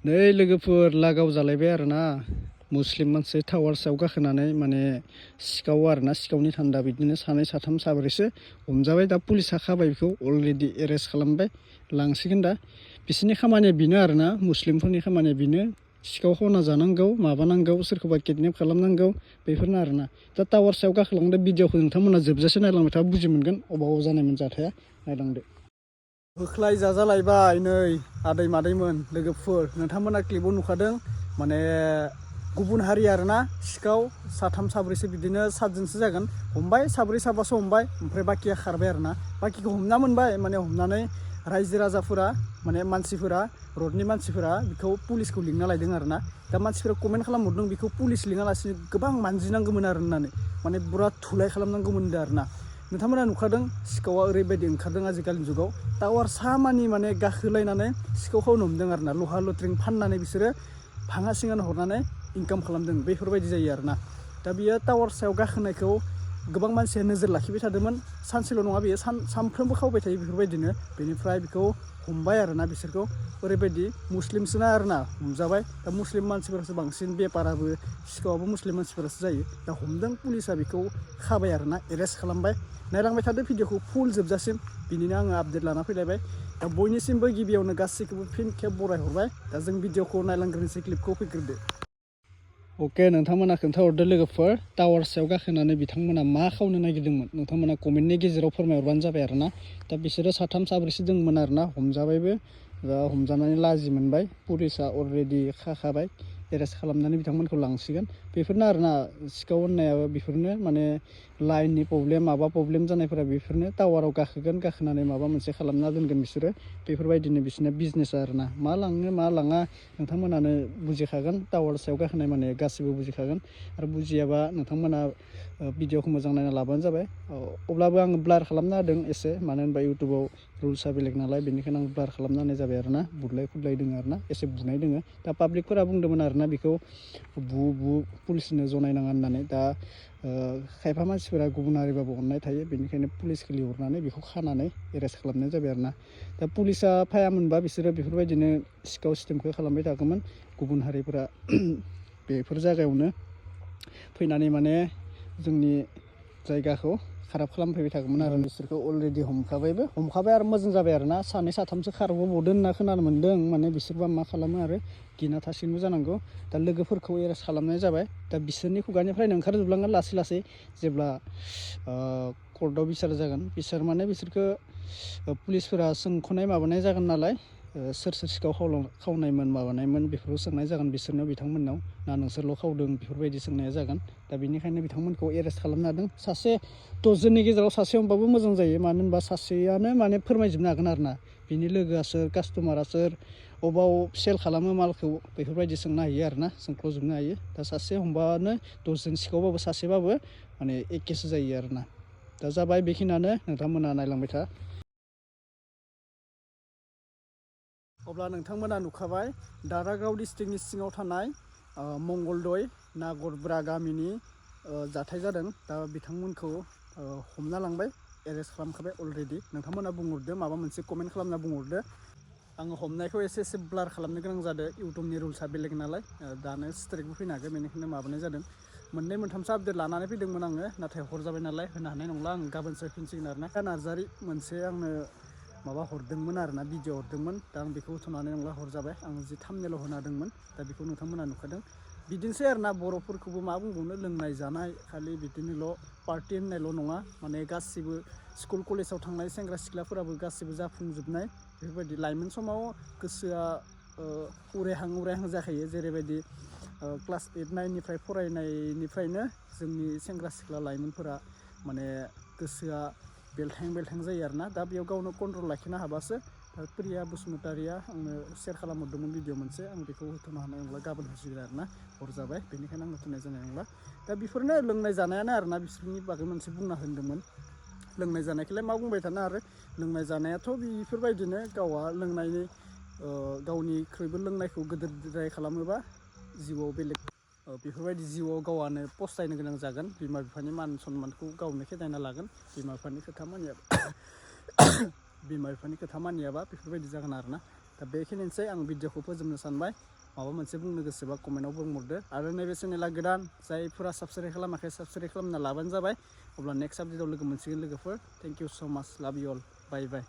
नै लोगोफोर लागाव जालायबाय आरोना मुस्लिम मानसि टावार सायाव गाखोनानै माने सिखाव आरोना सिखावनि थान्दा बिदिनो सानै साथाम साब्रैसो हमजाबाय दा पुलिसा खाबाय बेखौ अलरेडि एरेस्ट खालामबाय लांसिगोन दा बिसोरनि खामानिया बेनो आरोना मुस्लिमफोरनि खामानिया बेनो सिखाव खावना जानांगौ माबानांगौ सोरखौबा किडनेप खालामनांगौ बेफोरनो आरोना दा टावार सायाव गाखोलांदो भिडिअखौ नोंथांमोना जोबजासे नायलांबाय थाबा बुजि मोनगोन अबाव जानायमोन जाथाया नायलांदो होख्लाय जाजालायबाय नै आदै मादैमोन लोगोफोर नोंथांमोना क्लिपआव नुखादों माने गुबुन हारि आरोना सिखाव साथाम साब्रैसो बिदिनो सातजनसो जागोन हमबाय साब्रै साबासो हमबाय ओमफ्राय बाकिया खारबाय आरोना बाकिखौ हमना मोनबाय माने हमनानै रायजो राजाफोरा माने मानसिफोरा रडनि मानसिफोरा बेखौ पुलिसखौ लिंना लायदों आरोना दा मानसिफोरा कमेन्ट खालामहरदों बेखौ पुलिस लिङालासिनो गोबां मानजिनांगौमोन आरो होननानै माने बुरा थुलाय खालामनांगौमोन होनदों आरोना नोंथांमोना नुखादों सिखावा ओरैबायदि ओंखारदों आजिखालिनि जुगाव टावार सामानि माने गाखोलायनानै सिखाव खावनो हमदों आरोना लहा लथ्रिं फाननानै बिसोरो भाङा सिङानो हरनानै इनकाम खालामदों बेफोरबायदि जायो आरोना दा बियो टावार सायाव गाखोनायखौ गोबां मानसिया नोजोर लाखिबाय थादोंमोन सानसेल' नङा बेयो सानफ्रोमबो खावबाय थायो बेफोरबायदिनो बेनिफ्राय बेखौ हमबाय आरोना बिसोरखौ ओरैबायदि मुस्लिमसोना आरोना हमजाबाय दा मुस्लिम मानसिफोरासो बांसिन बेपाराबो सिखावाबो मुस्लिम मानसिफोरासो जायो दा हमदों पुलिसा बेखौ खाबाय आरोना एरेस्ट खालामबाय नायलांबाय थादो भिडिअखौ फुल जोबजासिम बिनिनो आङो आपडेट लाना फैलायबाय दा बयनिसिमबो गिबियावनो गासैखौबो फिन खेब बरायहरबाय दा जों भिडिअखौ नायलांग्रोनोसै क्लिपखौ फैग्रोदो अके नोंथांमोना खोन्थाहरदो लोगोफोर टावार सायाव गाखोनानै बिथांमोना मा खावनो नागिरदोंमोन नोंथांमोना कमेन्टनि गेजेराव फोरमायहरबानो जाबाय आरोना दा बिसोरो साथाम साब्रैसो दंमोन आरोना हमजाबायबो दा हमजानानै लाजि मोनबाय पुलिसा अलरेडि खाखाबाय एरेस्ट खालामनानै बिथांमोनखौ लांसिगोन बेफोरनो आरोना सिखाव होननायाबो बेफोरनो माने लाइननि प्रब्लेम माबा प्रब्लेम जानायफोरा बेफोरनो टावाराव गाखोगोन गाखोनानै माबा मोनसे खालामना दोनगोन बिसोरो बेफोरबायदिनो बिसोरना बिजनेस आरोना मा लाङो मा लाङा नोंथांमोनानो बुजिखागोन टावार सायाव गाखोनाय माने गासिबो बुजिखागोन आरो बुजियाबा नोंथांमोना भिडिअखौ मोजां नायना लाबानो जाबाय अब्लाबो आङो ब्लार खालामना होदों एसे मानो होनबा इउटुबाव रुल्सआ बेलेग नालाय बेनिखायनो आं ब्लार खालामना होनाय जाबाय आरोना बुदलाय खुदलाय दङ आरोना एसे बुनाय दङ दा पाब्लिकफोरा बुंदोंमोन आरोना बेखौ बु पुलिसनो जनायनाङा होननानै दा खायफा मानसिफोरा गुबुन हारिबाबो अननाय थायो बेनिखायनो पुलिसखौ लिंहरनानै बेखौ खानानै एरेस्ट खालामनाय जाबाय आरोना दा पुलिसा फायामोनबा बिसोरो बेफोरबायदिनो सिखाव सिस्टेमखौ खालामबाय थागौमोन गुबुन हारिफोरा बेफोर जायगायावनो फैनानै माने जोंनि जायगाखौ खाराब खालामफैबाय थागौमोन आरो बिसोरखौ अलरेडि हमखाबाय आरो मोजां जाबाय आरोना सानै साथामसो खारबोबावदों होनना खोनानो मोन्दों माने बिसोरबा मा खालामो आरो गिना थासिगोनबो जानांगौ दा लोगोफोरखौ एरेस्ट खालामनाय जाबाय दा बिसोरनि खुगानिफ्रायनो ओंखारजोबलांगोन लासै लासै जेब्ला कर्टआव बिसार जागोन बिसार माने बिसोरखौ पुलिसफोरा सोंख'नाय माबानाय जागोन नालाय सोर सोर सिखाव खावनायमोन माबानायमोन बेफोरखौ सोंनाय जागोन बिसोरनाव बिथांमोननाव ना नोंसोरल' खावदों बेफोरबायदि सोंनाया जागोन दा बेनिखायनो बिथांमोनखौ एरेस्ट खालामनो हादों सासे 10 जननि गेजेराव सासे हमबाबो मोजां जायो मानो होनबा सासेयानो माने फोरमायजोबनो हागोन आरोना बिनि लोगोआ सोर कास्टमारा सोर अबाव सेल खालामो मालखौ बेफोरबायदि सोंनो हायो आरोना सोंख्ल'जोबनो हायो दा सासे हमबानो 10 जन सिखावबाबो सासेबाबो माने एखेसो जायो आरोना दा जाबाय बेखिनियानो नोंथांमोना नायलांबाय था अब्ला नोंथांमोना नुखाबाय दारागाव डिस्ट्रिक्टनि सिङाव थानाय मंगलदै नागरब्रा गामिनि जाथाय जादों दा बिथांमोनखौ हमना लांबाय एरेस्ट खालामखाबाय अलरेडि नोंथांमोना बुंहरदो माबा मोनसे कमेन्ट खालामना बुंहरदो आङो हमनायखौ एसे ब्लार खालामनो गोनां जादों इउटुबनि रुल्सआ बेलेग नालाय दानो स्ट्राइकबो फैनो हागौ बेनिखायनो माबानाय जादों मोननै मोनथामसो आपडेट लानानै फैदोंमोन आङो नाथाय हर जाबाय नालाय होनो हानाय नंला आं गाबोनसो फैफिनसिगोन आरोना नार्जारि मोनसे आंनो माबा हरदोंमोन आरोना भिडिअ हरदोंमोन दा आं बेखौ होथ'नानै नंला हर जाबाय आं जि थाम्बनेइलाव होना होदोंमोन दा बेखौ नोंथांमोना नुखादों बिदिनोसै आरोना बर'फोरखौबो मा बुंबावनो लोंनाय जानाय खालि बिदिनोल' पार्टि होननायल' नङा माने गासिबो स्कुल कलेजाव थांनाय सेंग्रा सिख्लाफोराबो गासिबो जाफुंजोबनाय बेफोरबायदि लाइमोन समाव गोसोआ उरायहां जाखायो जेरैबायदि क्लास 8, 9निफ्राय फरायनायनिफ्रायनो जोंनि सेंग्रा सिख्ला लाइमोनफोरा माने गोसोआ बेलथां जायो आरोना दा बेयाव गावनो कन्ट्रल लाखिनो हाबासो प्रिया बसुमतारिया आंनो सेयार खालामहरदोंमोन भिडिअ मोनसे आं बेखौ होथ'नो हानाय नंला गाबोन होसिगोन आरोना हर जाबाय बेनिखायनो आं होथ'नाय जानाय नंला दा बेफोरनो लोंनाय जानायानो आरोना बिसोरनि बागै मोनसे बुंना होन्दोंमोन लोंनाय जानायखौलाय मा बुंबाय थानो आरो लोंनाय जानायाथ' बेफोरबायदिनो गावहा लोंनायनि गावनिख्रुइबो लोंनायखौ गोदोरद्राय खालामोबा जिउआव बेलेग बेफोरबायदि जिउआव गावआनो पस्तायनो गोनां जागोन बिमा बिफानि मान सन्मानखौ गावनो खेदायना लागोन बिमा बिफानि खोथा मानियाबा बेफोरबायदि जागोन आरोना दा बेखिनिसै आं भिडिअखौ फोजोबनो सानबाय माबा मोनसे बुंनो गोसोबा कमेन्टआव बुंहरदो आरो नैबे चेनेला गोदान जायफोरा साबस्क्राइब खालामाखै साबस्क्राइब खालामना लाबानो जाबाय अब्ला नेक्स्ट आपडेटआव लोगो मोनसिगोन लोगोफोर थेंक इउ स' माच लाभ इउ अल बाय बाय